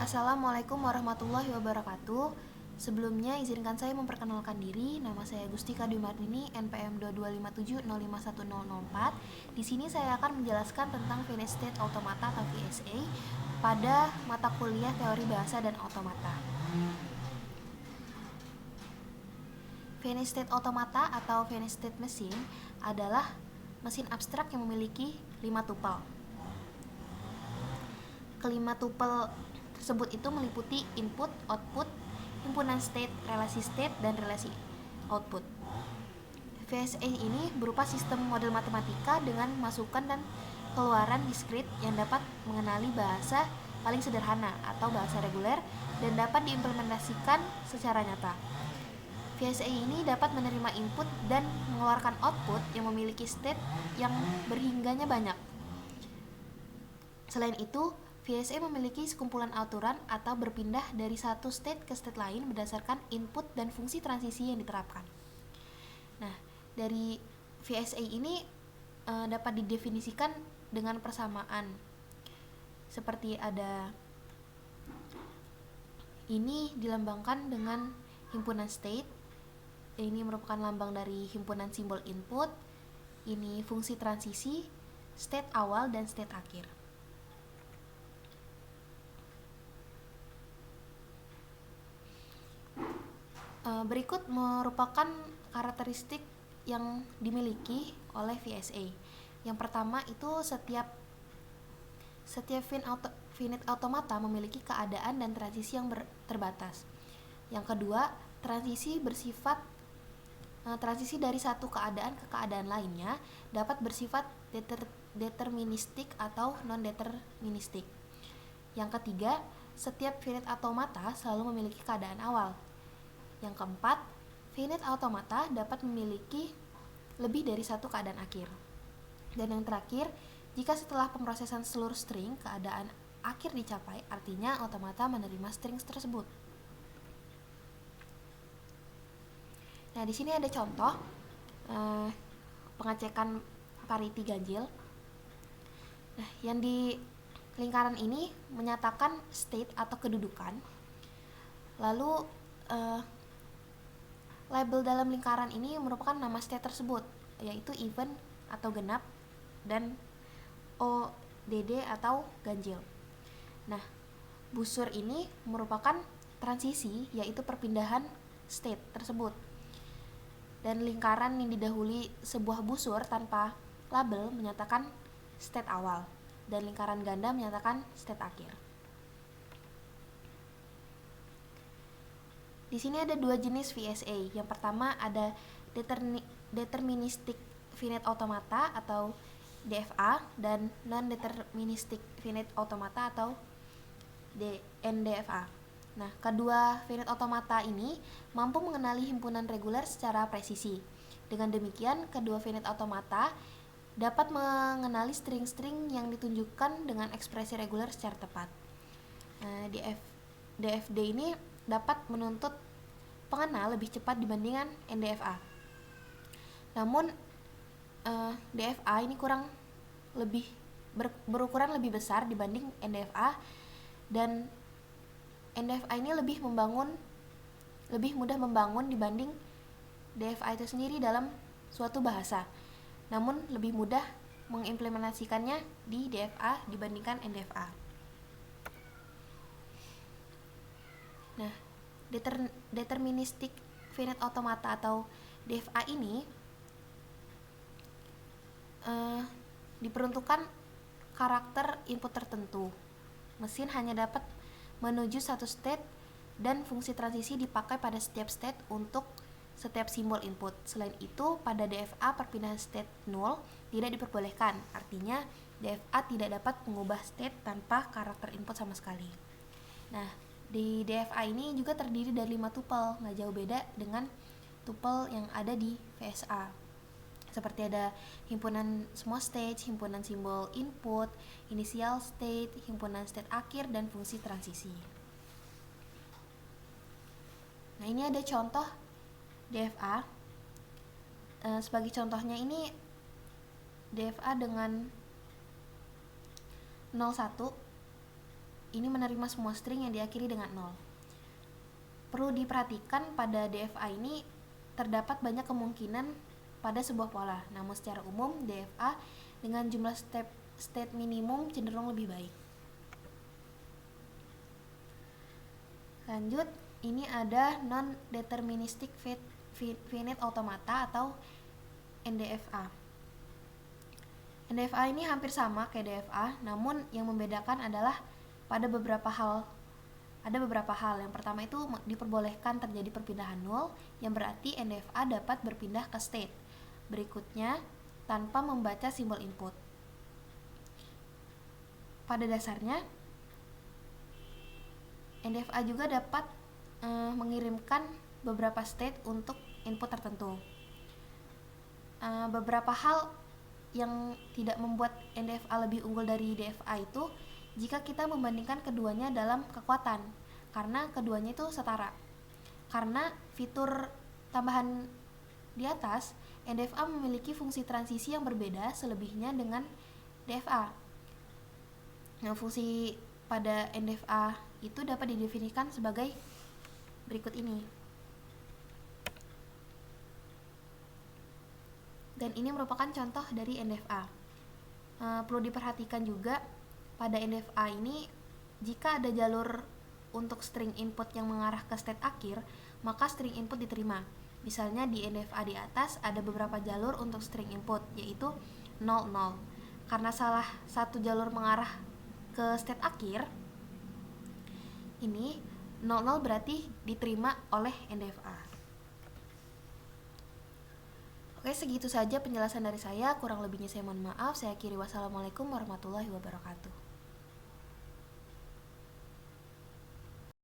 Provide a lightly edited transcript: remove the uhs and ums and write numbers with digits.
Assalamualaikum warahmatullahi wabarakatuh. Sebelumnya izinkan saya memperkenalkan diri. Nama saya Gustika Dwi Mardini, NPM 2257051004. Di sini saya akan menjelaskan tentang finite state automata atau VSA pada mata kuliah teori bahasa dan automata. Finite state automata atau finite state machine adalah mesin abstrak yang memiliki 5 tupel. Kelima tupel tersebut itu meliputi input, output, himpunan state, relasi state, dan relasi output. VSA ini berupa sistem model matematika dengan masukan dan keluaran diskrit yang dapat mengenali bahasa paling sederhana atau bahasa reguler dan dapat diimplementasikan secara nyata. VSA ini dapat menerima input dan mengeluarkan output yang memiliki state yang berhingganya banyak. Selain itu, VSA memiliki sekumpulan aturan atau berpindah dari satu state ke state lain berdasarkan input dan fungsi transisi yang diterapkan. Nah, dari VSA ini dapat didefinisikan dengan persamaan. Seperti ada ini dilambangkan dengan himpunan state. Ini merupakan lambang dari himpunan simbol input. Ini fungsi transisi, state awal dan state akhir. Berikut merupakan karakteristik yang dimiliki oleh VSA. Yang pertama itu setiap finite automata memiliki keadaan dan transisi yang terbatas. Yang kedua, transisi dari satu keadaan ke keadaan lainnya dapat bersifat deterministik atau non-deterministik. Yang ketiga, setiap finite automata selalu memiliki keadaan awal. Yang keempat, finite automata dapat memiliki lebih dari satu keadaan akhir. Dan yang terakhir, jika setelah pemrosesan seluruh string keadaan akhir dicapai, artinya automata menerima string tersebut. Nah, di sini ada contoh pengecekan parity ganjil. Nah, yang di lingkaran ini menyatakan state atau kedudukan. Lalu label dalam lingkaran ini merupakan nama state tersebut, yaitu even atau genap dan ODD atau ganjil. Nah, busur ini merupakan transisi, yaitu perpindahan state tersebut. Dan lingkaran yang didahului sebuah busur tanpa label menyatakan state awal, dan lingkaran ganda menyatakan state akhir. Di sini ada dua jenis VSA. Yang pertama ada deterministic finite automata atau DFA dan non-deterministic finite automata atau NDFA. Nah, kedua finite automata ini mampu mengenali himpunan reguler secara presisi. Dengan demikian, kedua finite automata dapat mengenali string-string yang ditunjukkan dengan ekspresi reguler secara tepat. DFD ini dapat menuntut pengenal lebih cepat dibandingkan NDFA. Namun DFA ini berukuran lebih besar dibanding NDFA, dan NDFA ini lebih mudah membangun dibanding DFA itu sendiri dalam suatu bahasa. Namun lebih mudah mengimplementasikannya di DFA dibandingkan NDFA. Nah, deterministic finite automata atau DFA ini diperuntukkan karakter input tertentu. Mesin hanya dapat menuju satu state dan fungsi transisi dipakai pada setiap state untuk setiap simbol input. Selain itu, pada DFA perpindahan state 0 tidak diperbolehkan. Artinya, DFA tidak dapat mengubah state tanpa karakter input sama sekali. Nah, di DFA ini juga terdiri dari 5 tupel, nggak jauh beda dengan tupel yang ada di VSA. Seperti ada himpunan semua stage, himpunan simbol input, initial state, himpunan state akhir, dan fungsi transisi. Nah, ini ada contoh DFA. Sebagai contohnya ini DFA dengan 01 ini menerima semua string yang diakhiri dengan 0. Perlu diperhatikan pada DFA ini terdapat banyak kemungkinan pada sebuah pola, namun secara umum DFA dengan jumlah state minimum cenderung lebih baik. Lanjut, ini ada non-deterministic finite automata atau NDFA. NDFA ini hampir sama kayak DFA, namun yang membedakan adalah pada beberapa hal. Ada beberapa hal. Yang pertama itu diperbolehkan terjadi perpindahan nol, yang berarti NDFA dapat berpindah ke state berikutnya tanpa membaca simbol input. Pada dasarnya, NDFA juga dapat mengirimkan beberapa state untuk input tertentu. Beberapa hal yang tidak membuat NDFA lebih unggul dari DFA itu jika kita membandingkan keduanya dalam kekuatan, karena keduanya itu setara. Karena fitur tambahan di atas, NDFA memiliki fungsi transisi yang berbeda selebihnya dengan DFA. Nah, fungsi pada NDFA itu dapat didefinisikan sebagai berikut ini. Dan ini merupakan contoh dari NDFA. Perlu diperhatikan juga pada NDFA ini, jika ada jalur untuk string input yang mengarah ke state akhir, maka string input diterima. Misalnya di NDFA di atas ada beberapa jalur untuk string input, yaitu 0, 0. Karena salah satu jalur mengarah ke state akhir, ini 0, 0 berarti diterima oleh NDFA. Oke, segitu saja penjelasan dari saya. Kurang lebihnya saya mohon maaf. Saya akhiri, wassalamualaikum warahmatullahi wabarakatuh.